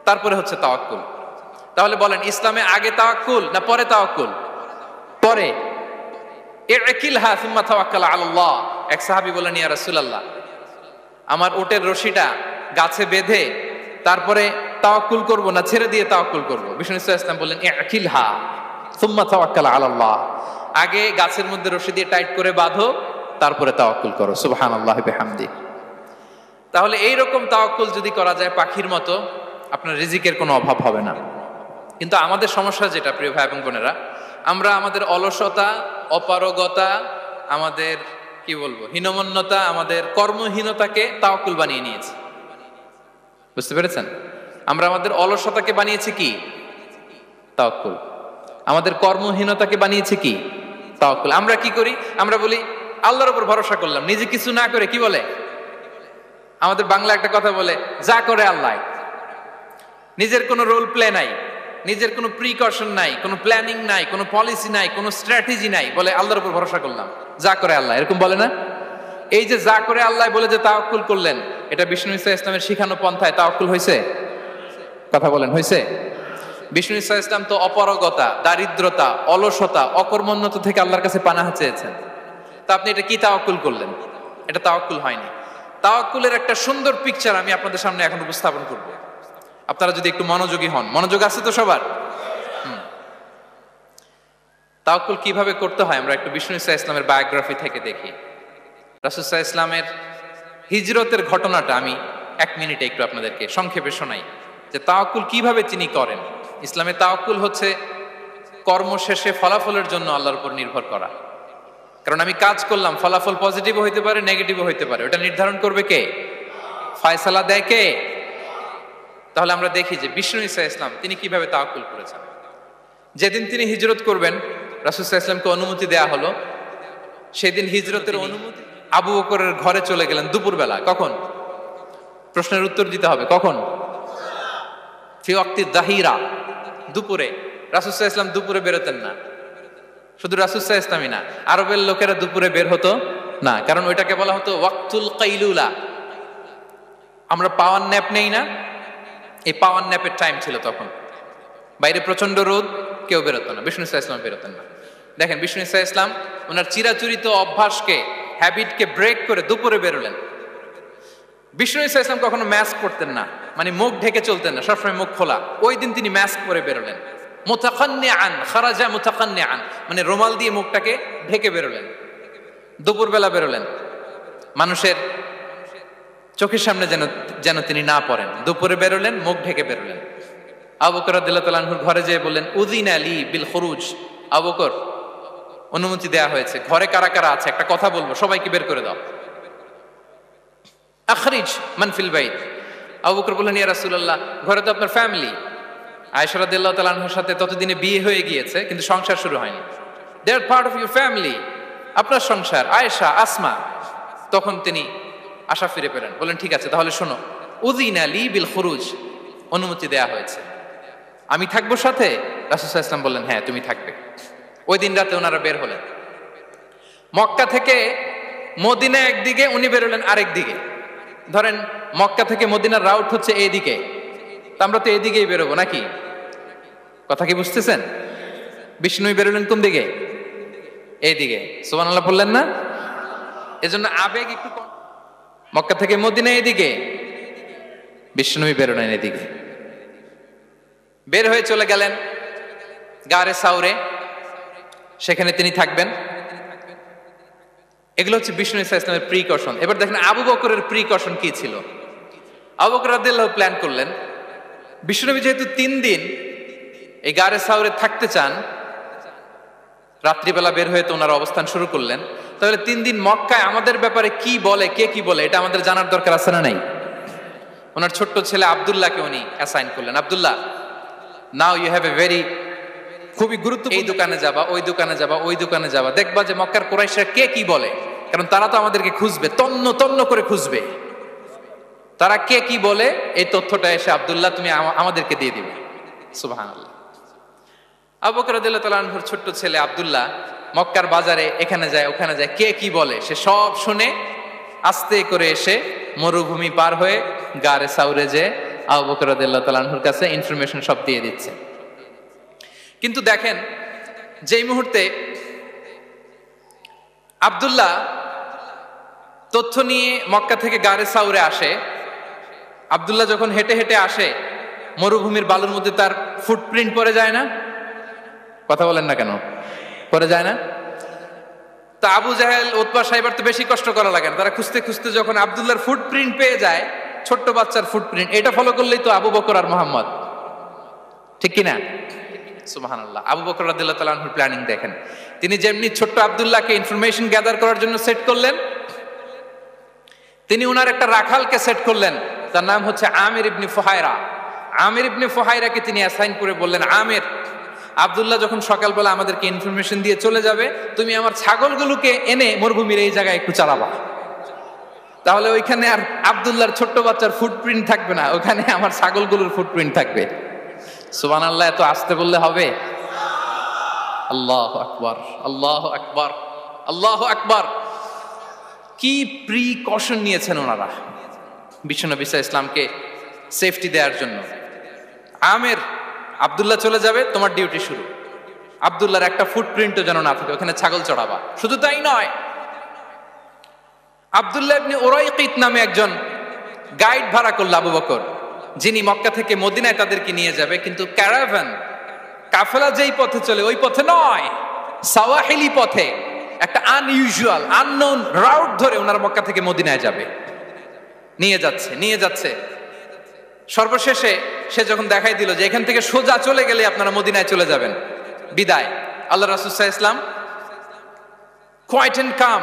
তারপরে হচ্ছে তাওয়াক্কুল। তাহলে বলেন, ইসলামে আগে তাওয়াক্কুল না পরে তাওয়াক্কুল? পরে। ইকিলহা সুম্মা তাওয়াক্কাল আলাল্লাহ। এক সাহাবী বলেন, ইয়া রাসূলুল্লাহ, আমার ওটের রশিটা গাছে বেঁধে তারপরে তাওয়াক্কুল করব না ছেড়ে দিয়ে তাওয়াক্কুল করব? বিষ্ণু সাল্লাল্লাহু আলাইহি ওয়াসাল্লাম বললেন, ইকিলহা সুম্মা তাওয়াক্কাল আলাল্লাহ। আগে গাছের মধ্যে রশি দিয়ে টাইট করে বাঁধো, তারপরে তাওয়াক্কুল করো। সুবহানাল্লাহি বিহামদি। তাহলে এইরকম তাওয়াক্কুল যদি করা যায় পাখির মতো, আপনার রিজিকের কোনো অভাব হবে না। কিন্তু আমাদের সমস্যা যেটা, প্রিয় ভাই এবং বোনেরা, আমরা আমাদের অলসতা, অপারগতা, আমাদের কি বলবো হীনমন্যতা, আমাদের কর্মহীনতাকে তাওয়াক্কুল বানিয়ে নিয়েছি। বুঝতে পেরেছেন? আমরা আমাদের অলসতাকে বানিয়েছি কি? তাওয়াক্কুল। আমাদের কর্মহীনতাকে বানিয়েছি কি? তাওয়াক্কুল। আমরা কি করি? আমরা বলি আল্লাহর উপর ভরসা করলাম, নিজে কিছু না করে। কি বলে আমাদের বাংলা একটা কথা বলে, যা করে আল্লাহ। নিজের কোনো রোল প্লে নাই, নিজের কোনো প্রিকশন নাই, কোনো প্ল্যানিং নাই, কোনো পলিসি নাই, কোনো স্ট্র্যাটেজি নাই, বলে আল্লাহর উপর ভরসা করলাম, যা করে আল্লাহ। এরকম বলে না? এই যে যা করে আল্লাহ বলে যে তাওয়াক্কুল করলেন, এটা বিষ্ণু ঈসা ইসলামের শিখানো পন্থায় তাওয়াক্কুল হয়েছে? কথা বলেন, হয়েছে? বিষ্ণু ঈসা ইসলাম তো অপারগতা, দারিদ্রতা, অলসতা, অকর্মণ্যতা থেকে আল্লাহর কাছে পানাহ চেয়েছেন। তা আপনি এটা কি তাওয়াক্কুল করলেন? এটা তাওয়াক্কুল হয়নি। তাওয়াক্কুলের একটা সুন্দর পিকচার আমি আপনাদের সামনে এখন উপস্থাপন করব, আপনারা যদি একটু মনোযোগী হন। মনোযোগ আছে তো সবার? তাওয়াক্কুল কিভাবে করতে হয় আমরা একটু বিষ্ণু ঈসা ইসলামের বায়োগ্রাফি থেকে দেখি। রাসূল সাল্লাল্লাহু আলাইহি ওয়াসাল্লামের হিজরতের ঘটনাটা আমি 1 মিনিটে একটু আপনাদেরকে সংক্ষেপে শোনাই, যে তাওয়াক্কুল কিভাবে তিনি করেন। ইসলামে তাওয়াক্কুল হচ্ছে কর্ম শেষে ফলাফলের জন্য আল্লাহর উপর নির্ভর করা। কারণ আমি কাজ করলাম, ফলাফল পজিটিভও হইতে পারে, নেগেটিভও হইতে পারে, ওটা নির্ধারণ করবে কে? ফয়সালা দেয় কে? তাহলে আমরা দেখি যে বিষ্ণু ঈসা ইসলাম তিনি কিভাবে তাওয়াক্কুল করেছেন। যেদিন তিনি হিজরত করবেন, রাসূল সাল্লাল্লাহু আলাইহি ওয়াসাল্লামকে অনুমতি দেয়া হলো, সেদিন হিজরতের অনুমতি আবু বকরের ঘরে চলে গেলেন দুপুরবেলা। কখন? প্রশ্নের উত্তর দিতে হবে, কখন? ফি ওয়াক্তি যাহিরা, দুপুরে। রাসূল সাল্লাল্লাহু আলাইহি ওয়াসাল্লাম দুপুরে বেরোতেন না। শুধু রাসূল সাল্লাল্লাহু আলাইহি ওয়াসাল্লামই না, আরবের লোকেরা দুপুরে বের হতো না, কারণ ওইটাকে বলা হতো ওয়াক্তুল কাইলুলা। আমরা পাওয়ার ন্যাপ নেই না, এই পাওয়ার ন্যাপের টাইম ছিল তখন। বাইরে প্রচন্ড রোদ, কেউ বেরোতো না, বিষ্ণু ঈসা ইসলাম বেরোতেন না। দেখেন, বিষ্ণু ঈসা ইসলাম ওনার চিরাচরিত অভ্যাসকে, হ্যাবিটকে ব্রেক করে দুপুরে বেরোলেন। বিষ্ণু ঈসা ইসলাম কখনো মাস্ক পরতেন না, মানে মুখ ঢেকে চলতেন না, সবসময় মুখ খোলা। ওই দিন তিনি মাস্ক পরে বেরোলেন। মুতাকান্নিআন, খারাজা মুতাকান্নিআন, মানে রুমাল দিয়ে মুখটাকে ঢেকে বেরোলেন। দুপুরবেলা বেরোলেন, মানুষের চোখের সামনে যেন তিনি না পড়েন। দুপুরে বেরোলেন, মুখ ঢেকে বেরোলেন। আবু বকর রাদিয়াল্লাহু তাআলা আনহুর ঘরে যেয়ে বললেন, উযিনা লি বিল খুরুজ। আবু বকর, অনুমতি দেয়া হয়েছে, ঘরে কারা কারা আছে একটা কথা বলবো, সবাইকে বের করে দাও। আখরিজ মান ফিল বাইত। আবু বকর বললেন, ইয়া রাসূলুল্লাহ, ঘরে তো আপনার ফ্যামিলি। আয়েশা রাদিয়াল্লাহু তাআলা আনহার সাথে ততদিনে বিয়ে হয়ে গিয়েছে, কিন্তু সংসার শুরু হয়নি। দে আর পার্ট অফ ইউর ফ্যামিলি, আপনার সংসার, আয়েশা, আসমা। তখন তিনি আশা ফিরে পেলেন, বললেন, ঠিক আছে, তাহলে শোনো, উযিনা লি বিল খুরুজ, অনুমতি দেয়া হয়েছে, আমি থাকবো সাথে? রাসূল সাল্লাল্লাহু আলাইহি ওয়াসাল্লাম বললেন, হ্যাঁ, তুমি থাকবে। ওই দিন রাতে ওনারা বের হলেন। মক্কা থেকে মদিনা একদিকে, উনি বেরোলেন আরেক দিকে। ধরেন মক্কা থেকে মদিনার রাউট হচ্ছে এইদিকে, তা আমরা তো এইদিকেই বেরোবো নাকি? কথা কি বুঝতেছেন? বিষ্ণু বেরোলেন কোন দিকে? এইদিকে। সুবহানাল্লাহ বললেন না? এজন্য আবেগ একটু কম। মক্কা থেকে মদিনা এইদিকে, বিষ্ণু বেরোলেন এদিকে। বের হয়ে চলে গেলেন গারে সাউরে, সেখানে তিনি থাকবেন। এগুলো হচ্ছে বিষ্ণু ঈসা ইসলামের প্রিকশন। এবার দেখেন আবু বকরের প্রিকশন কি ছিল। আবু বকর রাদিয়াল্লাহু প্ল্যান করলেন, বিষ্ণুনবী যেহেতু 3 দিন এই গারে সাউরে থাকতে চান, রাত্রিবেলা বের হয়ে তো ওনারা অবস্থান শুরু করলেন, তাহলে 3 দিন মক্কায় আমাদের ব্যাপারে কি বলে, কে কি বলে, এটা আমাদের জানার দরকার আছে না নাই? ওনার ছোট্ট ছেলে আব্দুল্লাহকে উনি অ্যাসাইন করলেন। Abdullah, now you have a very, খুবই গুরুত্বপূর্ণ, এই দোকানে যাবা, ওই দোকানে যাবা, ওই দোকানে যাবা, দেখবা যে মক্কার কুরাইশরা কে কি বলে, কারণ তারা তো আমাদেরকে খুঁজবে, তন্ন তন্ন করে খুঁজবে। তারা কে কি বলে এই তথ্যটা এসে আব্দুল্লাহ তুমি আমাদেরকে দিয়ে দিবে। সুবহানাল্লাহ। আবু বকর রাদিয়াল্লাহু তাআলা আনহুর ছোট্ট ছেলে আব্দুল্লাহ মক্কার বাজারে এখানে যায় ওখানে যায়, কে কি বলে সে সব শুনে আস্তে করে এসে মরুভূমি পার হয়ে গারে সাউরে যে আবু বকর রাদিয়াল্লাহু তাআলা আনহুর কাছে ইনফরমেশন সব দিয়ে দিচ্ছে। কিন্তু দেখেন, যেই মুহূর্তে আব্দুল্লাহ তথ্য নিয়ে মক্কা থেকে গারে সাউরে আসে, আব্দুল্লাহ যখন হেঁটে হেঁটে আসে, মরুভূমির বালুর মধ্যে তার ফুটপ্রিন্ট পড়ে যায় না? কথা বলেন না কেন? পড়ে যায় না? তা আবু জাহেল, উতবা, সাইবার তো বেশি কষ্ট করা লাগে না। তারা খুঁজতে খুঁজতে যখন আব্দুল্লাহর ফুটপ্রিন্ট পেয়ে যায়, ছোট্ট বাচ্চার ফুটপ্রিন্ট, এটা ফলো করলেই তো আবু বকর আর মোহাম্মদ, ঠিক কিনা? সুবহানাল্লাহ। আবু বকর রাদিয়াল্লাহু তাআলা আনহুর প্ল্যানিং দেখেন। তিনি যেমনি ছোট্ট আব্দুল্লাহকে ইনফরমেশন গ্যাদার করার জন্য সেট করলেন, তিনি উনার একটা রাখালকে সেট করলেন, তার নাম হচ্ছে আমির ইবনে ফুহায়রা। আমির ইবনে ফুহায়রাকে তিনি অ্যাসাইন করে বললেন, আমির, আব্দুল্লাহ যখন সকালবেলা আমাদেরকে ইনফরমেশন দিয়ে চলে যাবে, তুমি আমার ছাগলগুলোকে এনে মরুভূমির এই জায়গায় একটু চালাবা। তাহলে ওইখানে আর আব্দুল্লাহর ছোট্ট বাচ্চার ফুটপ্রিন্ট থাকবে না, ওখানে আমার ছাগলগুলোর ফুটপ্রিন্ট থাকবে। সুবহানাল্লাহ। এত আসতে বললে হবে? আল্লাহু আকবার, আল্লাহু আকবার, আল্লাহু আকবার। কি প্রিকশন নিয়েছেন ওনারা বিশ্বনবী সাল্লাল্লাহু আলাইহি ইসলামকে সেফটি দেওয়ার জন্য। আমের, আব্দুল্লাহ চলে যাবে, তোমার ডিউটি শুরু। আব্দুল্লাহর একটা ফুটপ্রিন্টও যেন না থাকে, ওখানে ছাগল চড়াবা। শুধু তাই নয়, আব্দুল্লাহ ইবনে উরাইকিত নামে একজন গাইড ভাড়া করল আবু বকর, যিনি মক্কা থেকে মদিনায় তাদেরকে নিয়ে যাবে। কিন্তু ক্যারাভান, কাফেলা যেই পথে চলে ওই পথে নয়, সাওয়াহিলি পথে, একটা আনইউজুয়াল আননোন রাউট ধরে ওনারা মক্কা থেকে মদিনায় যাবে। নিয়ে যাচ্ছে নিয়ে যাচ্ছে, সর্বশেষে সে যখন দেখাই দিল যে এখান থেকে সোজা চলে গেলে আপনারা মদিনায় চলে যাবেন, বিদায়। আল্লাহ রাসূল সাল্লাল্লাহু আলাইহি ওয়াসাল্লাম কোয়াইট এন্ড কাম